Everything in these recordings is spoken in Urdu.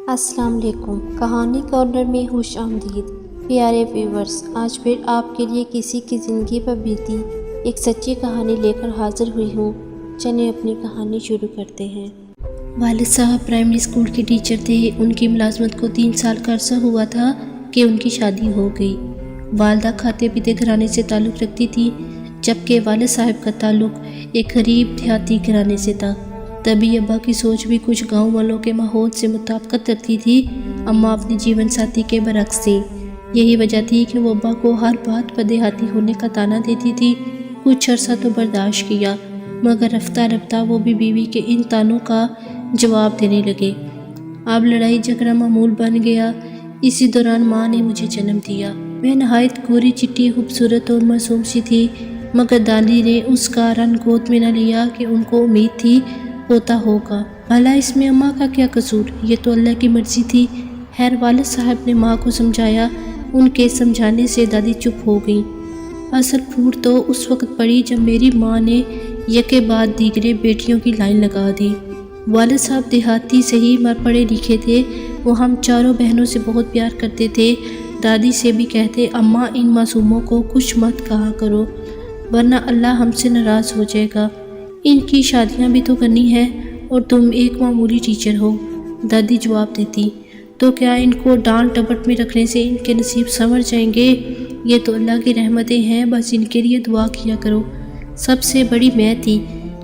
السلام علیکم، کہانی کارنر میں خوش آمدید پیارے ویورز۔ آج پھر آپ کے لیے کسی کی زندگی پر بیتی ایک سچی کہانی لے کر حاضر ہوئی ہوں۔ چلیں اپنی کہانی شروع کرتے ہیں۔ والد صاحب پرائمری اسکول کے ٹیچر تھے۔ ان کی ملازمت کو 3 سال کا عرصہ ہوا تھا کہ ان کی شادی ہو گئی۔ والدہ کھاتے پیتے گھرانے سے تعلق رکھتی تھی، جبکہ والد صاحب کا تعلق ایک غریب دیہاتی گھرانے سے تھا۔ تبھی ابا کی سوچ بھی کچھ گاؤں والوں کے ماحول سے مطابقت رکھتی تھی۔ اماں اپنی جیون ساتھی کے برعکس تھیں۔ یہی وجہ تھی کہ وہ ابا کو ہر بات پر دیہاتی ہونے کا طعنہ دیتی تھی۔ کچھ عرصہ تو برداشت کیا، مگر رفتہ رفتہ وہ بھی بیوی کے ان طعنوں کا جواب دینے لگے۔ اب لڑائی جھگڑا معمول بن گیا۔ اسی دوران ماں نے مجھے جنم دیا۔ میں نہایت گوری چٹی، خوبصورت اور معصوم سی تھی، مگر دادی نے اس کا رنگ گود میں نہ لیا کہ ان کو امید تھی پوتا ہوگا۔ بھلا اس میں اماں کا کیا قصور؟ یہ تو اللہ کی مرضی تھی۔ خیر، والد صاحب نے ماں کو سمجھایا۔ ان کے سمجھانے سے دادی چپ ہو گئی۔ اصل پھوٹ تو اس وقت پڑی جب میری ماں نے یکے بعد دیگرے بیٹیوں کی لائن لگا دی۔ والد صاحب دیہاتی صحیح مگر پڑھے لکھے تھے۔ وہ ہم چاروں بہنوں سے بہت پیار کرتے تھے۔ دادی سے بھی کہتے، اماں ان معصوموں کو کچھ مت کہا کرو، ورنہ اللہ ہم سے ناراض ہو جائے گا۔ ان کی شادیاں بھی تو کرنی ہے اور تم ایک معمولی ٹیچر ہو۔ دادی جواب دیتی، تو کیا ان کو ڈانٹ ڈپٹ میں رکھنے سے ان کے نصیب سنور جائیں گے؟ یہ تو اللہ کی رحمتیں ہیں، بس ان کے لیے دعا کیا کرو۔ سب سے بڑی میں تھی۔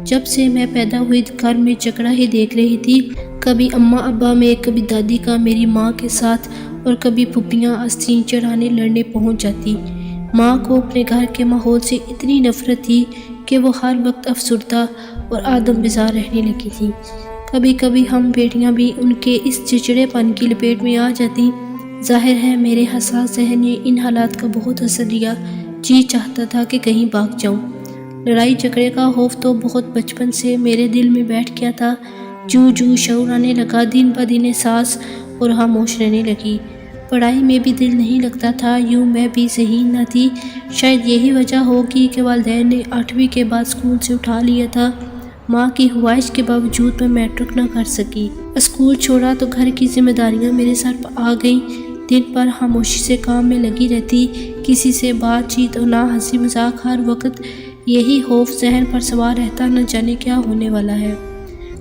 جب سے میں پیدا ہوئی گھر میں جھگڑا ہی دیکھ رہی تھی، کبھی اماں ابا میں، کبھی دادی کا میری ماں کے ساتھ، اور کبھی پھپھیاں استرین چڑھانے لڑنے پہنچ جاتی۔ ماں کو اپنے گھر کے ماحول سے اتنی نفرت تھی کہ وہ ہر وقت افسردہ اور آدم بزار رہنے لگی تھی۔ کبھی کبھی ہم بیٹیاں بھی ان کے اس چڑچڑے پن کی لپیٹ میں آ جاتی۔ ظاہر ہے میرے حساس ذہن نے ان حالات کا بہت اثر لیا۔ جی چاہتا تھا کہ کہیں بھاگ جاؤں۔ لڑائی جھگڑے کا خوف تو بہت بچپن سے میرے دل میں بیٹھ گیا تھا۔ جو شعور آنے لگا، دن بدن احساس اور خاموش رہنے لگی۔ پڑھائی میں بھی دل نہیں لگتا تھا۔ یوں میں بھی ذہین نہ تھی۔ شاید یہی وجہ ہوگی کہ والدین نے 8ویں کے بعد اسکول سے اٹھا لیا تھا۔ ماں کی خواہش کے باوجود میں میٹرک نہ کر سکی۔ اسکول چھوڑا تو گھر کی ذمہ داریاں میرے سر پر آ گئیں۔ دن بھر خاموشی سے کام میں لگی رہتی، کسی سے بات چیت اور نہ ہنسی مذاق، ہر وقت یہی خوف ذہن پر سوار رہتا، نہ جانے کیا ہونے والا ہے۔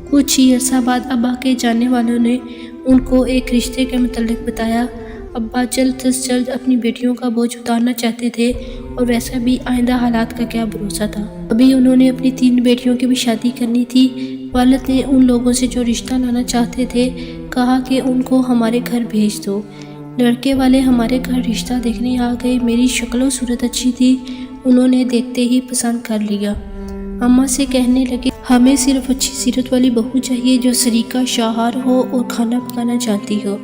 کچھ ہی عرصہ بعد ابا کے جاننے والوں نے ان کو ایک رشتے کے متعلق بتایا۔ ابا جلد از جلد اپنی بیٹیوں کا بوجھ اتارنا چاہتے تھے، اور ویسا بھی آئندہ حالات کا کیا بھروسہ تھا۔ ابھی انہوں نے اپنی 3 بیٹیوں کی بھی شادی کرنی تھی۔ والد نے ان لوگوں سے جو رشتہ لانا چاہتے تھے کہا کہ ان کو ہمارے گھر بھیج دو۔ لڑکے والے ہمارے گھر رشتہ دیکھنے آ گئے۔ میری شکل و صورت اچھی تھی، انہوں نے دیکھتے ہی پسند کر لیا۔ اماں سے کہنے لگے، ہمیں صرف اچھی سیرت والی بہو چاہیے جو سلیقہ شاہار ہو اور کھانا پکانا جانتی ہو۔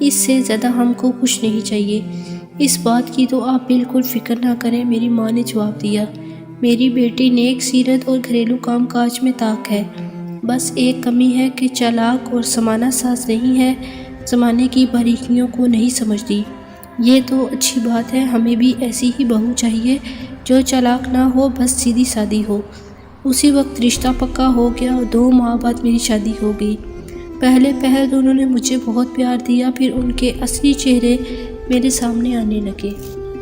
اس سے زیادہ ہم کو کچھ نہیں چاہیے۔ اس بات کی تو آپ بالکل فکر نہ کریں، میری ماں نے جواب دیا۔ میری بیٹی نیک سیرت اور گھریلو کام کاج میں طاق ہے۔ بس ایک کمی ہے کہ چالاک اور زمانہ ساز نہیں ہے، زمانے کی باریکیوں کو نہیں سمجھتی۔ یہ تو اچھی بات ہے، ہمیں بھی ایسی ہی بہو چاہیے جو چالاک نہ ہو، بس سیدھی سادی ہو۔ اسی وقت رشتہ پکا ہو گیا اور 2 ماہ بعد میری شادی ہو گئی۔ پہلے دونوں نے مجھے بہت پیار دیا، پھر ان کے اصلی چہرے میرے سامنے آنے لگے۔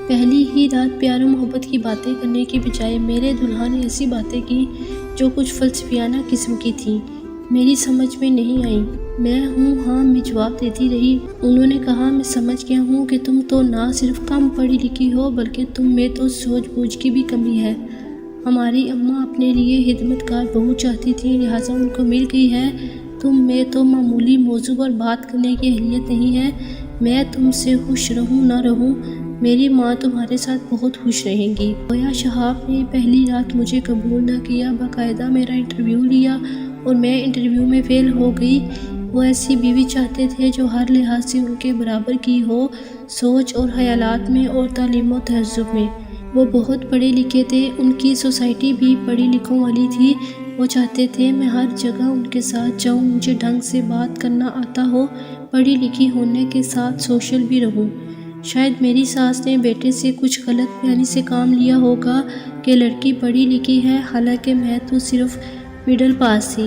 پہلی ہی رات پیار و محبت کی باتیں کرنے کی بجائے میرے دلہا نے ایسی باتیں کی جو کچھ فلسفیانہ قسم کی تھیں، میری سمجھ میں نہیں آئیں۔ میں ہاں میں جواب دیتی رہی۔ انہوں نے کہا، میں سمجھ گیا ہوں کہ تم تو نہ صرف کم پڑھی لکھی ہو، بلکہ تم میں تو سوجھ بوجھ کی بھی کمی ہے۔ ہماری اماں اپنے لیے خدمت گار بہو چاہتی تھی، لہٰذا ان کو مل گئی ہے۔ تم میں تو معمولی موضوع پر بات کرنے کی اہلیت نہیں ہے۔ میں تم سے خوش رہوں نہ رہوں، میری ماں تمہارے ساتھ بہت خوش رہیں گی۔ گویا شہاب نے پہلی رات مجھے قبول نہ کیا، باقاعدہ میرا انٹرویو لیا اور میں انٹرویو میں فیل ہو گئی۔ وہ ایسی بیوی چاہتے تھے جو ہر لحاظ سے ان کے برابر کی ہو، سوچ اور خیالات میں اور تعلیم و تہذب میں۔ وہ بہت پڑھے لکھے تھے، ان کی سوسائٹی بھی پڑھی لکھوں والی تھی۔ وہ چاہتے تھے میں ہر جگہ ان کے ساتھ جاؤں، مجھے ڈھنگ سے بات کرنا آتا ہو، پڑھی لکھی ہونے کے ساتھ سوشل بھی رہوں۔ شاید میری ساس نے بیٹے سے کچھ غلط بیانی سے کام لیا ہوگا کہ لڑکی پڑھی لکھی ہے، حالانکہ میں تو صرف مڈل پاس تھی۔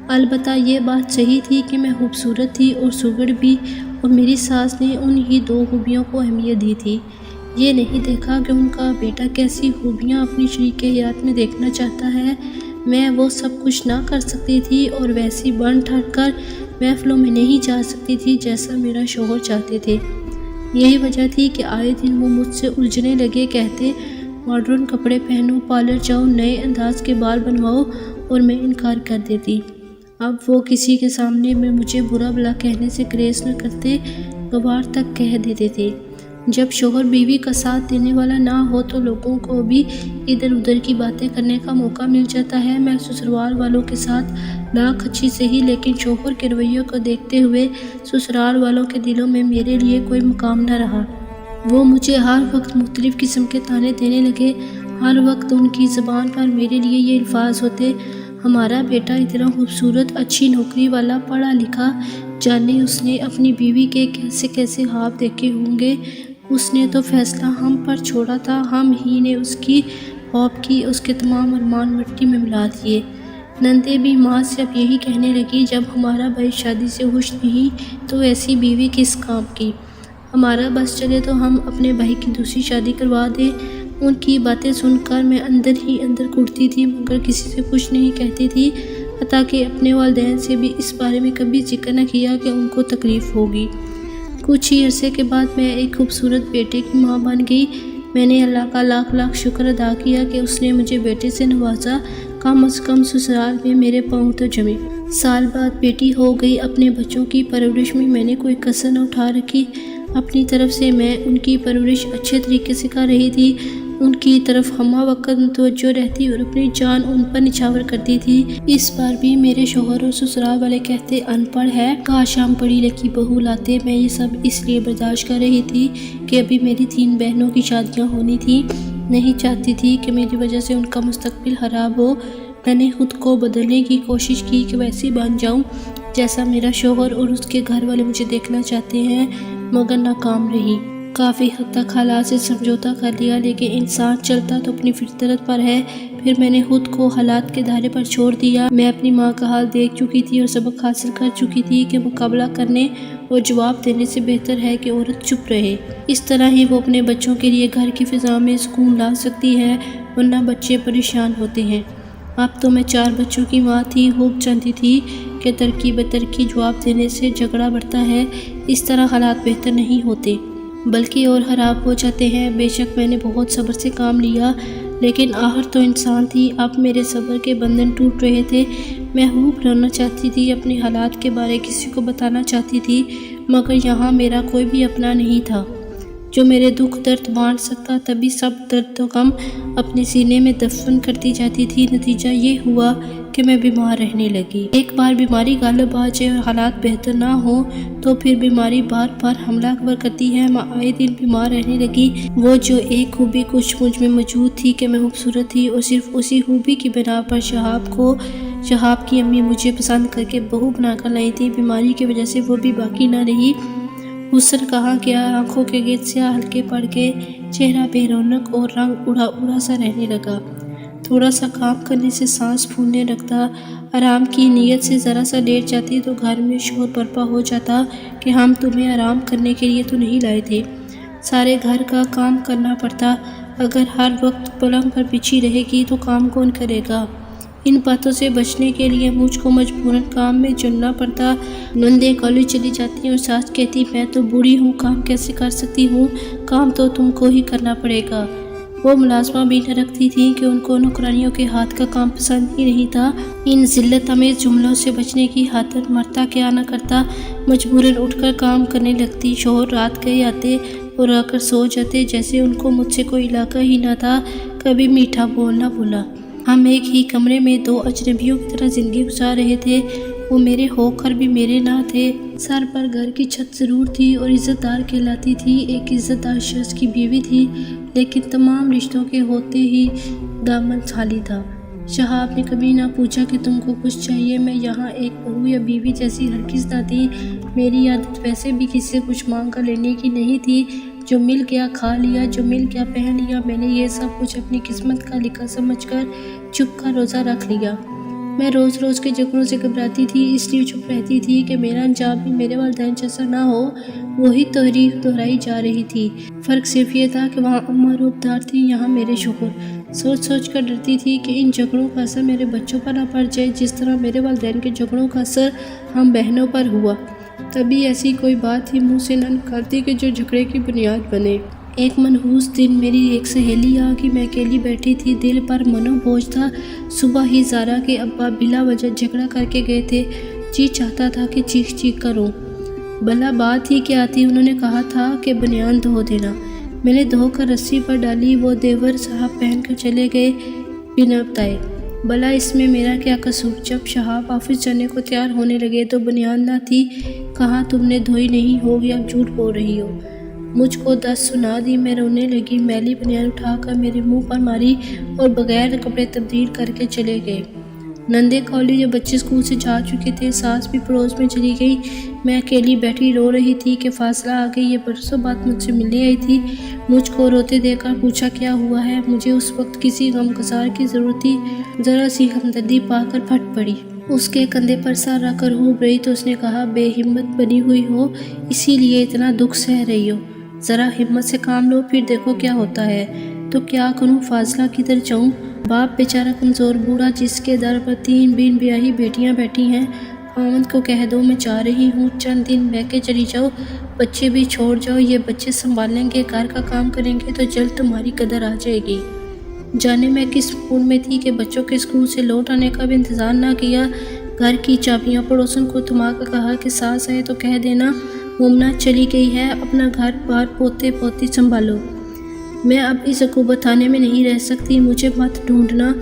البتہ یہ بات صحیح تھی کہ میں خوبصورت تھی اور سگڑ بھی، اور میری ساس نے ان ہی 2 خوبیوں کو اہمیت دی تھی۔ یہ نہیں دیکھا کہ ان کا بیٹا کیسی خوبیاں اپنی شریک حیات میں دیکھنا چاہتا ہے۔ میں وہ سب کچھ نہ کر سکتی تھی اور ویسی بن ٹھن کر محفلوں میں نہیں جا سکتی تھی جیسا میرا شوہر چاہتے تھے۔ یہی وجہ تھی کہ آئے دن وہ مجھ سے الجھنے لگے، کہتے ماڈرن کپڑے پہنو، پارلر جاؤ، نئے انداز کے بال بنواؤ، اور میں انکار کر دیتی۔ اب وہ کسی کے سامنے میں مجھے برا بھلا کہنے سے گریز نہ کرتے، گوار تک کہہ دیتے تھے۔ جب شوہر بیوی کا ساتھ دینے والا نہ ہو تو لوگوں کو بھی ادھر ادھر کی باتیں کرنے کا موقع مل جاتا ہے۔ میں سسرال والوں کے ساتھ لاکھ اچھی سہی، لیکن شوہر کے رویوں کو دیکھتے ہوئے سسرال والوں کے دلوں میں میرے لیے کوئی مقام نہ رہا۔ وہ مجھے ہر وقت مختلف قسم کے طعنے دینے لگے۔ ہر وقت ان کی زبان پر میرے لیے یہ الفاظ ہوتے: ہمارا بیٹا اتنا خوبصورت، اچھی نوکری والا، پڑھا لکھا، جانے اس نے اپنی بیوی کے کیسے کیسے خواب دیکھے ہوں گے۔ اس نے تو فیصلہ ہم پر چھوڑا تھا، ہم ہی نے اس کی خواب کی، اس کے تمام ارمان مٹی میں ملا دیے۔ نندیں بھی ماں سے اب یہی کہنے لگی: جب ہمارا بھائی شادی سے خوش نہیں تو ایسی بیوی کس کام کی؟ ہمارا بس چلے تو ہم اپنے بھائی کی دوسری شادی کروا دیں۔ ان کی باتیں سن کر میں اندر ہی اندر کڑتی تھی، مگر کسی سے کچھ نہیں کہتی تھی، حتیٰ کہ اپنے والدین سے بھی اس بارے میں کبھی ذکر نہ کیا کہ ان کو تکلیف ہوگی۔ کچھ ہی عرصے کے بعد میں ایک خوبصورت بیٹے کی ماں بن گئی۔ میں نے اللہ کا لاکھ لاکھ شکر ادا کیا کہ اس نے مجھے بیٹے سے نوازا۔ کم از کم سسرال میں میرے پاؤں تو جمے۔ سال بعد بیٹی ہو گئی۔ اپنے بچوں کی پرورش میں میں نے کوئی کسر نہ اٹھا رکھی۔ اپنی طرف سے میں ان کی پرورش اچھے طریقے سے کر رہی تھی۔ ان کی طرف ہمہ وقت متوجہ رہتی اور اپنی جان ان پر نچھاور کرتی تھی۔ اس بار بھی میرے شوہر اور سسرال والے کہتے ان پڑھ ہے، کاش ہم پڑھی لکھی بہو لاتے۔ میں یہ سب اس لیے برداشت کر رہی تھی کہ ابھی میری 3 بہنوں کی شادیاں ہونی تھیں۔ نہیں چاہتی تھی کہ میری وجہ سے ان کا مستقبل خراب ہو۔ میں نے خود کو بدلنے کی کوشش کی کہ ویسی بن جاؤں جیسا میرا شوہر اور اس کے گھر والے مجھے دیکھنا چاہتے ہیں، مگر ناکام رہی۔ کافی حد تک حالات سے سمجھوتا کر لیا، لیکن انسان چلتا تو اپنی فطرت پر ہے۔ پھر میں نے خود کو حالات کے دھارے پر چھوڑ دیا۔ میں اپنی ماں کا حال دیکھ چکی تھی اور سبق حاصل کر چکی تھی کہ مقابلہ کرنے اور جواب دینے سے بہتر ہے کہ عورت چپ رہے۔ اس طرح ہی وہ اپنے بچوں کے لیے گھر کی فضا میں سکون لا سکتی ہے، ورنہ بچے پریشان ہوتے ہیں۔ اب تو میں 4 بچوں کی ماں تھی، خوب جانتی تھی کہ ترقی بترقی جواب دینے سے جھگڑا بڑھتا ہے۔ اس طرح حالات بہتر نہیں ہوتے بلکہ اور خراب ہو جاتے ہیں۔ بے شک میں نے بہت صبر سے کام لیا، لیکن آخر تو انسان تھی۔ اب میرے صبر کے بندھن ٹوٹ رہے تھے۔ میں خوب رونا چاہتی تھی، اپنے حالات کے بارے کسی کو بتانا چاہتی تھی، مگر یہاں میرا کوئی بھی اپنا نہیں تھا جو میرے دکھ درد بانٹ سکتا۔ تبھی سب درد و غم اپنے سینے میں دفن کرتی جاتی تھی۔ نتیجہ یہ ہوا کہ میں بیمار رہنے لگی۔ ایک بار بیماری غالب آ جائے اور حالات بہتر نہ ہوں تو پھر بیماری بار بار حملہ آور کرتی ہے۔ میں آئے دن بیمار رہنے لگی۔ وہ جو ایک خوبی کچھ مجھ میں موجود تھی کہ میں خوبصورت تھی، اور صرف اسی خوبی کی بنا پر شہاب کی امی مجھے پسند کر کے بہو بنا کر لائی تھی، بیماری کی وجہ سے وہ بھی باقی نہ رہی۔ حسن کہاں گیا، آنکھوں کے گرد سیاہ ہلکے پڑ گئے، چہرہ بے رونق اور رنگ اڑا اڑا سا رہنے لگا۔ تھوڑا سا کام کرنے سے سانس پھولنے لگتا۔ آرام کی نیت سے ذرا سا لیٹ جاتی تو گھر میں شور برپا ہو جاتا کہ ہم تمہیں آرام کرنے کے لیے تو نہیں لائے تھے، سارے گھر کا کام کرنا پڑتا۔ اگر ہر وقت پلنگ پر بچھی رہے گی تو کام کون کرے گا؟ ان باتوں سے بچنے کے لیے مجھ کو مجبوراً کام میں جڑنا پڑتا۔ نندیں کالج چلی جاتی اور ساس کہتی میں تو بوڑھی ہوں، کام کیسے کر سکتی ہوں، کام تو تم کو ہی کرنا پڑے گا۔ وہ ملازمہ بھی نہ رکھتی تھیں کہ ان کو نوکرانیوں کے ہاتھ کا کام پسند ہی نہیں تھا۔ ان ذلت آمیز جملوں سے بچنے کی خاطر مرتا کیا نہ کرتا، مجبوراً اٹھ کر کام کرنے لگتی۔ شوہر رات گئے آتے اور آ کر سو جاتے، جیسے ان کو مجھ سے کوئی علاقہ ہی نہ تھا۔ کبھی میٹھا بولنا بولا۔ ہم ایک ہی کمرے میں 2 اجنبیوں کی طرح زندگی گزار رہے تھے۔ وہ میرے ہو کر بھی میرے نہ تھے۔ سر پر گھر کی چھت ضرور تھی اور عزت دار کہلاتی تھی، ایک عزت دار شخص کی بیوی تھی، لیکن تمام رشتوں کے ہوتے ہی دامن خالی تھا۔ شہاب نے کبھی نہ پوچھا کہ تم کو کچھ چاہیے۔ میں یہاں ایک بہو یا بیوی جیسی ہرگز نہ تھی۔ میری عادت ویسے بھی کسی سے کچھ مانگ کر لینے کی نہیں تھی۔ جو مل گیا کھا لیا، جو مل گیا پہن لیا۔ میں نے یہ سب کچھ اپنی قسمت کا لکھا سمجھ کر چپ کا روزہ رکھ لیا۔ میں روز روز کے جھگڑوں سے گھبراتی تھی، اس لیے چپ رہتی تھی کہ میرا انجام بھی میرے والدین جیسا نہ ہو۔ وہی تحریک دہرائی جا رہی تھی، فرق صرف یہ تھا کہ وہاں اماں روبدار تھی، یہاں میرے شوہر۔ سوچ سوچ کر ڈرتی تھی کہ ان جھگڑوں کا اثر میرے بچوں پر نہ پڑ جائے، جس طرح میرے والدین کے جھگڑوں کا اثر ہم بہنوں پر ہوا۔ تبھی ایسی کوئی بات ہی منہ سے نہ نکالتی کہ جو جھگڑے کی بنیاد بنے۔ ایک منحوس دن میری ایک سہیلی آ گئی، میں اکیلی بیٹھی تھی، دل پر منو بوجھ تھا۔ صبح ہی زارا کے ابا بلا وجہ جھگڑا کر کے گئے تھے، جی چاہتا تھا کہ چیخ چیخ کروں۔ بھلا بات ہی کیا تھی؟ انہوں نے کہا تھا کہ بنیان دھو دینا۔ میں نے دھو کر رسی پر ڈالی، وہ دیور صاحب پہن کر چلے گئے بنا بتائے۔ بھلا اس میں میرا کیا قصور؟ جب شہاب آفس جانے کو تیار ہونے لگے تو بنیان نہ تھی۔ کہا تم نے دھوئی نہیں ہوگی، اب جھوٹ بول رہی ہو۔ مجھ کو 10 سنا دی، میں رونے لگی، میلی بنیان اٹھا کر میرے منہ پر ماری اور بغیر کپڑے تبدیل کر کے چلے گئے۔ نندے کالج جب بچے اسکول سے جا چکے تھے، ساس بھی پڑوس میں چلی گئی، میں اکیلی بیٹھی رو رہی تھی کہ فاصلہ آ گئی۔ یہ برسوں بعد مجھ سے ملنے آئی تھی، مجھ کو روتے دیکھ کر پوچھا کیا ہوا ہے۔ مجھے اس وقت کسی غمگسار کی ضرورت تھی، ذرا سی ہمدردی پا کر پھٹ پڑی۔ اس کے کندھے پر سر رکھ کر ہو گئی تو اس نے کہا بے ہمت بنی ہوئی ہو، اسی لیے اتنا دکھ سہ رہی ہو، ذرا ہمت سے کام لو، پھر دیکھو کیا ہوتا ہے۔ تو کیا کروں؟ فاضلہ کدھر جاؤں؟ باپ بیچارہ کمزور بوڑھا جس کے در پر 3 بن بیاہی بیٹیاں بیٹھی ہیں، خاوند کو کہہ دو میں جا رہی ہوں، چند دن رہ کے چلی جاؤ، بچے بھی چھوڑ جاؤ، یہ بچے سنبھالیں گے، گھر کا کام کریں گے تو جلد تمہاری قدر آ جائے گی۔ جانے میں کس موڈ میں تھی کہ بچوں کے اسکول سے لوٹ آنے کا بھی انتظار نہ کیا، گھر کی چابیاں پڑوسن کو تھما کر کہا کہ ساس آئے تو کہہ دینا مومنہ چلی گئی ہے، اپنا گھر بار پوتے پوتی سنبھالو۔ میں اب اس عقوبت خانے میں نہیں رہ سکتی، مجھے مت ڈھونڈنا،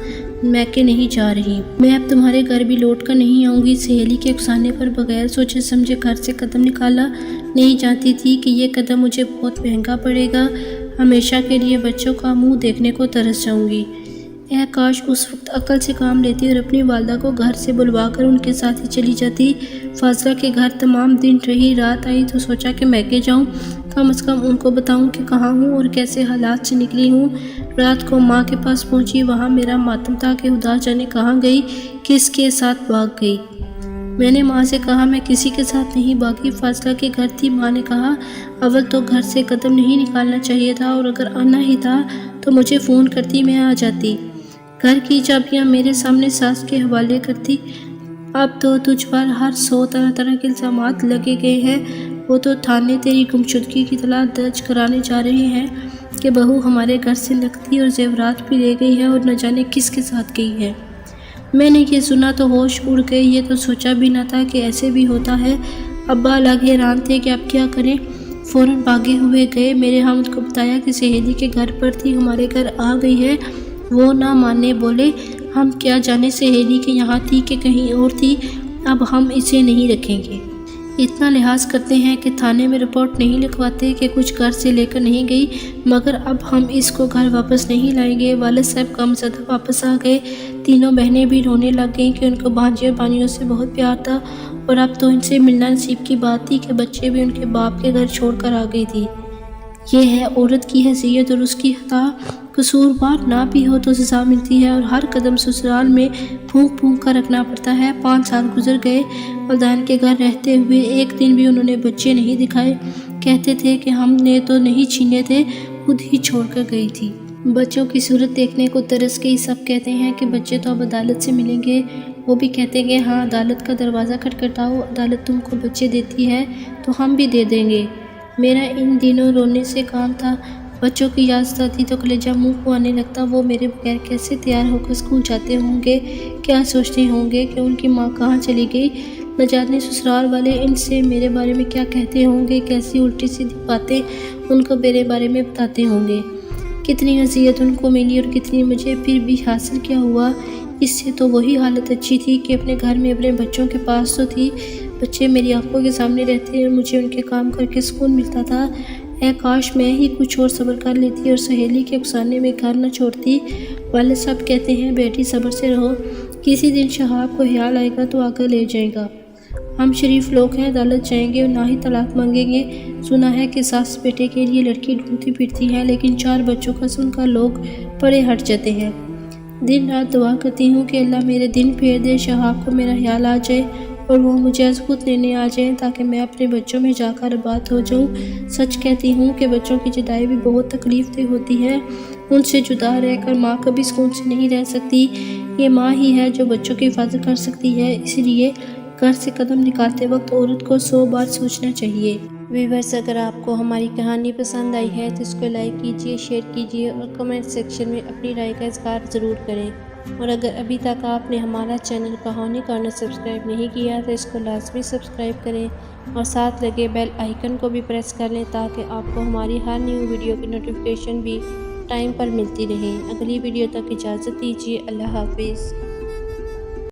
میں کہ نہیں جا رہی، میں اب تمہارے گھر بھی لوٹ کر نہیں آؤں گی۔ سہیلی کے اکسانے پر بغیر سوچے سمجھے گھر سے قدم نکالا، نہیں جانتی تھی کہ یہ قدم مجھے بہت مہنگا پڑے گا، ہمیشہ کے لیے بچوں کا منہ دیکھنے کو ترس جاؤں گی۔ اے کاش اس وقت عقل سے کام لیتی اور اپنی والدہ کو گھر سے بلوا کر ان کے ساتھ ہی چلی جاتی۔ فاضلہ کے گھر تمام دن رہی، رات آئی تو سوچا کہ میں کہ جاؤں، کم از کم ان کو بتاؤں کہ کہاں ہوں اور کیسے حالات سے نکلی ہوں۔ رات کو ماں کے پاس پہنچی، وہاں میرا ماتم تھا کہ خدا جانے کہاں گئی، کس کے ساتھ بھاگ گئی۔ میں نے ماں سے کہا میں کسی کے ساتھ نہیں بھاگی، فاضلہ کے گھر تھی۔ ماں نے کہا اول تو گھر سے قدم نہیں نکالنا چاہیے تھا، اور اگر آنا ہی تھا تو مجھے فون کرتی، میں آ جاتی، گھر کی چابیاں میرے سامنے ساس کے حوالے کرتی۔ اب تو تجھ پر ہر 100 طرح طرح کے الزامات لگے گئے ہیں، وہ تو تھانے تیری گمشدگی کی اطلاع درج کرانے جا رہے ہیں کہ بہو ہمارے گھر سے نقدی اور زیورات بھی لے گئی ہے اور نہ جانے کس کے ساتھ گئی ہے۔ میں نے یہ سنا تو ہوش اڑ گئے، یہ تو سوچا بھی نہ تھا کہ ایسے بھی ہوتا ہے۔ ابا الگ حیران تھے کہ اب کیا کریں، فوراً بھاگے ہوئے گئے، میرے حامد کو بتایا کہ سہیلی کے گھر پر تھی، ہمارے گھر آ گئی ہے۔ وہ نہ مانے، بولے ہم کیا جانے سہیلی کے یہاں تھی کہ کہیں اور تھی، اب ہم اسے نہیں رکھیں گے۔ اتنا لحاظ کرتے ہیں کہ تھانے میں رپورٹ نہیں لکھواتے کہ کچھ گھر سے لے کر نہیں گئی، مگر اب ہم اس کو گھر واپس نہیں لائیں گے۔ والد صاحب غم زدہ واپس آ گئے، تینوں بہنیں بھی رونے لگ گئیں کہ ان کو بھانجے اور بھانجیوں سے بہت پیار تھا، اور اب تو ان سے ملنا نصیب کی بات تھی کہ بچے بھی ان کے باپ کے گھر چھوڑ کر آ گئی تھی۔ یہ ہے عورت کی حیثیت اور اس کی خطا، قصوروار نہ بھی ہو تو سزا ملتی ہے، اور ہر قدم سسرال میں پھونک پھونک کر رکھنا پڑتا ہے۔ 5 سال گزر گئے والدین کے گھر رہتے ہوئے، ایک دن بھی انہوں نے بچے نہیں دکھائے، کہتے تھے کہ ہم نے تو نہیں چھینے تھے، خود ہی چھوڑ کر گئی تھی۔ بچوں کی صورت دیکھنے کو ترس گئی، سب کہتے ہیں کہ بچے تو اب عدالت سے ملیں گے، وہ بھی کہتے ہیں ہاں عدالت کا دروازہ کھٹکھٹاؤ، عدالت تم کو بچے دیتی ہے تو ہم بھی دے دیں گے۔ میرا ان دنوں رونے سے کام تھا، بچوں کی یاد آتی تو کلیجہ منہ کو آنے لگتا، وہ میرے بغیر کیسے تیار ہو کر اسکول جاتے ہوں گے، کیا سوچتے ہوں گے کہ ان کی ماں کہاں چلی گئی، نہ جانے سسرال والے ان سے میرے بارے میں کیا کہتے ہوں گے، کیسی الٹی سیدھی باتیں ان کو میرے بارے میں بتاتے ہوں گے، کتنی اذیت ان کو ملی اور کتنی مجھے، پھر بھی حاصل کیا ہوا، اس سے تو وہی حالت اچھی تھی کہ اپنے گھر میں اپنے بچوں کے پاس تو تھی، بچے میری آنکھوں کے سامنے رہتے اور مجھے ان کے کام کر کے سکون ملتا تھا۔ اے کاش میں ہی کچھ اور صبر کر لیتی اور سہیلی کے اکسانے میں گھر نہ چھوڑتی۔ والد صاحب کہتے ہیں بیٹی صبر سے رہو، کسی دن شہاب کو خیال آئے گا تو آ کر لے جائے گا، ہم شریف لوگ ہیں، عدالت جائیں گے اور نہ ہی طلاق مانگیں گے۔ سنا ہے کہ ساس بیٹے کے لیے لڑکی ڈھونڈتی پھرتی ہیں، لیکن 4 بچوں کا سن کر لوگ پرے ہٹ جاتے ہیں۔ دن رات دعا کرتی ہوں کہ اللہ میرے دن پھیر دے، شہاب کو میرا خیال آ جائے اور وہ مجھے از خود لینے آ جائیں تاکہ میں اپنے بچوں میں جا کر آباد ہو جاؤں۔ سچ کہتی ہوں کہ بچوں کی جدائی بھی بہت تکلیف دہ ہوتی ہے۔ ان سے جدا رہ کر ماں کبھی سکون سے نہیں رہ سکتی۔ یہ ماں ہی ہے جو بچوں کی حفاظت کر سکتی ہے، اس لیے گھر سے قدم نکالتے وقت عورت کو 100 بار سوچنا چاہیے۔ ویورز، اگر آپ کو ہماری کہانی پسند آئی ہے تو اس کو لائک کیجئے، شیئر کیجئے اور کمنٹ سیکشن میں اپنی رائے کا اظہار ضرور کریں۔ اور اگر ابھی تک آپ نے ہمارا چینل کہانی کارنر سبسکرائب نہیں کیا تو اس کو لازمی سبسکرائب کریں اور ساتھ لگے بیل آئیکن کو بھی پریس کر لیں تاکہ آپ کو ہماری ہر نیو ویڈیو کی نوٹیفیکیشن بھی ٹائم پر ملتی رہے۔ اگلی ویڈیو تک اجازت دیجیے۔ اللہ حافظ۔